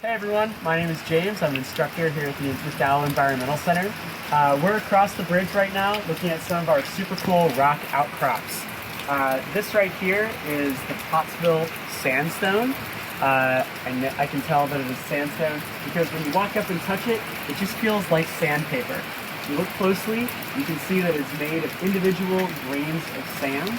Hey everyone, my name is James. I'm an instructor here at the McDowell Environmental Center. We're across the bridge right now looking at some of our super cool rock outcrops. This right here is the Pottsville sandstone. And I can tell that it is sandstone because when you walk up and touch it, it just feels like sandpaper. If you look closely, you can see that it's made of individual grains of sand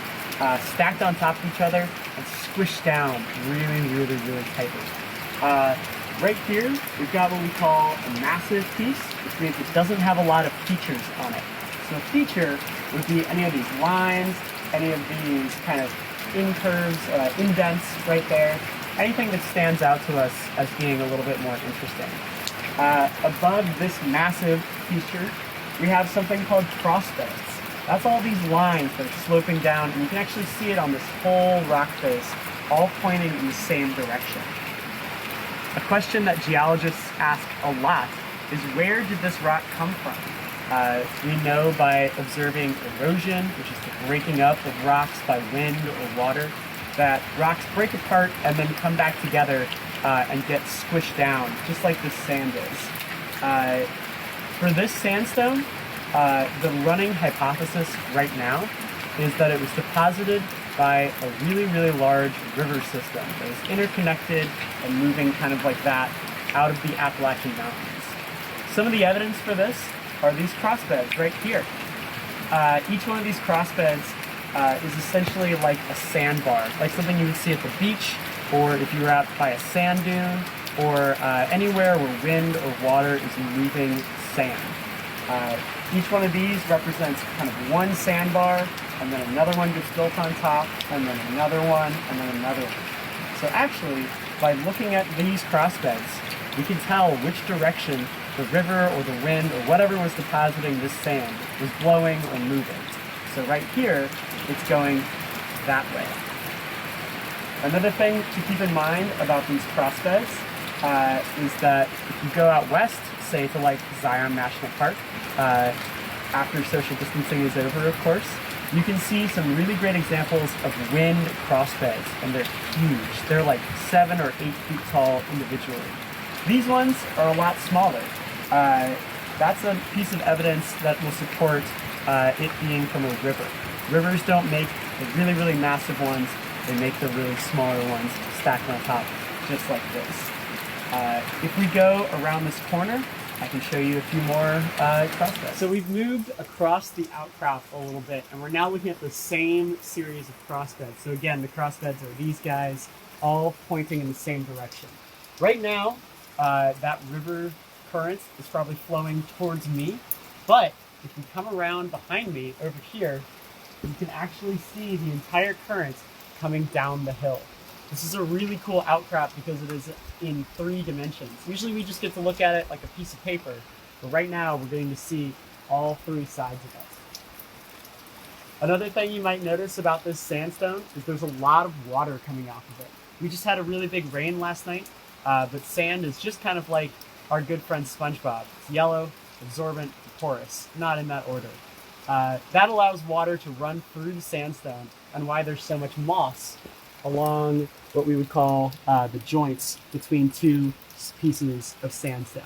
stacked on top of each other and squished down really tightly. Right here, we've got what we call a massive piece, which means it doesn't have a lot of features on it. So a feature would be any of these lines, any of these kind of incurves, indents right there, anything that stands out to us as being a little bit more interesting. Above this massive feature, we have something called crossbeds. That's all these lines that are sloping down, and you can actually see it on this whole rock face, all pointing in the same direction. A question that geologists ask a lot is, where did this rock come from? We know by observing erosion, which is the breaking up of rocks by wind or water, that rocks break apart and then come back together and get squished down, just like this sand is. For this sandstone, the running hypothesis right now is that it was deposited by a really large river system that is interconnected and moving kind of like that out of the Appalachian Mountains. Some of the evidence for this are these crossbeds right here. Each one of these crossbeds is essentially like a sandbar, like something you would see at the beach, or if you were out by a sand dune, or anywhere where wind or water is moving sand. Each one of these represents kind of one sandbar, and then another one gets built on top, and then another one, and then another one. So actually, by looking at these crossbeds, we can tell which direction the river or the wind or whatever was depositing this sand was blowing or moving. So right here, it's going that way. Another thing to keep in mind about these crossbeds is that if you go out west, say to like Zion National Park, after social distancing is over, of course, you can see some really great examples of wind crossbeds, and they're huge. They're like 7 or 8 feet tall individually. These ones are a lot smaller. That's a piece of evidence that will support it being from a river. Rivers don't make the really massive ones, they make the really smaller ones stacked on top, just like this. If we go around this corner, I can show you a few more crossbeds. So we've moved across the outcrop a little bit, and we're now looking at the same series of crossbeds. So again, the crossbeds are these guys, all pointing in the same direction. Right now, that river current is probably flowing towards me, but if you come around behind me over here, you can actually see the entire current coming down the hill. This is a really cool outcrop because it is in 3 dimensions. Usually we just get to look at it like a piece of paper, but right now we're getting to see all 3 sides of it. Another thing you might notice about this sandstone is there's a lot of water coming off of it. We just had a really big rain last night, but sand is just kind of like our good friend SpongeBob. It's yellow, absorbent, porous, not in that order. That allows water to run through the sandstone, and why there's so much moss along what we would call the joints between 2 pieces of sandstone.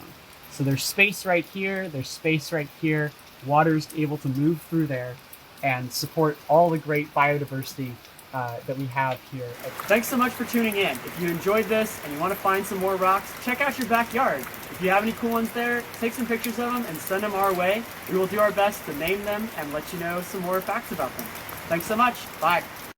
So there's space right here, there's space right here. Water's able to move through there and support all the great biodiversity that we have here. Thanks so much for tuning in. If you enjoyed this and you want to find some more rocks, check out your backyard. If you have any cool ones there, take some pictures of them and send them our way. We will do our best to name them and let you know some more facts about them. Thanks so much. Bye.